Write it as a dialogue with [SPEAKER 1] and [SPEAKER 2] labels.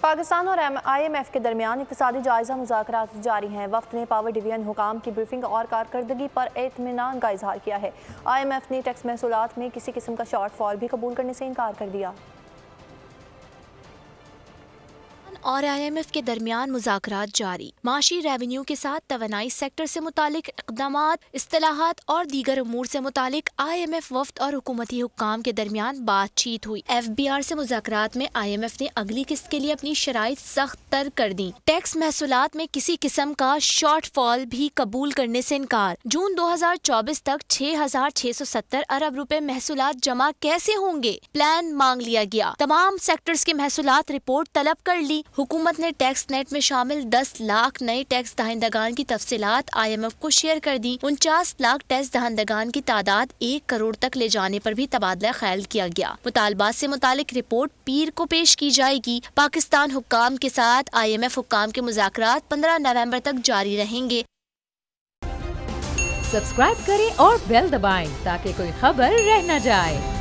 [SPEAKER 1] पाकिस्तान और IMF के दरमियान इक़्तिसादी जायज़ा मुज़ाकरात जारी हैं। वफ़द ने पावर डिवीजन हुकाम की ब्रीफिंग और कारकर्दगी पर इत्मीनान का इजहार किया है। IMF ने टैक्स महसूलात में किसी किस्म का शॉर्ट फॉल भी कबूल करने से इनकार कर दिया।
[SPEAKER 2] और IMF के दरमियान मुज़ाकरात जारी। माशी रेवेन्यू के साथ तवानाई सेक्टर से मुतालिक इक़दामात, इस्तिलाहात और दीगर उमूर से मुतालिक IMF वफ़द और हुकूमती हुक्काम के दरमियान बातचीत हुई। FBR से मुज़ाकरात में IMF ने अगली किस्त के लिए अपनी शराइत सख्त तर कर दी। टैक्स महसूलात में किसी किस्म का शॉर्ट फॉल भी कबूल करने से इनकार। जून 2024 तक 6,670 अरब रुपए महसूलात जमा कैसे होंगे, प्लान मांग लिया गया। तमाम सेक्टर्स के महसूलात रिपोर्ट तलब कर ली। हुकूमत ने टैक्स नेट में शामिल 10 लाख नए टैक्स दहिंदगान की तफसीलात IMF को शेयर कर दी। 49 लाख टैक्स दहिंदगान की तादाद 1 करोड़ तक ले जाने पर भी तबादला ख्याल किया गया। मुतालबात से मुतालिक रिपोर्ट पीर को पेश की जाएगी। पाकिस्तान हुक्काम के साथ IMF हुक्काम के मुज़ाकरात 15 नवंबर तक जारी रहेंगे।
[SPEAKER 3] सब्सक्राइब करें और बेल दबाएं ताकि कोई खबर रह न जाए।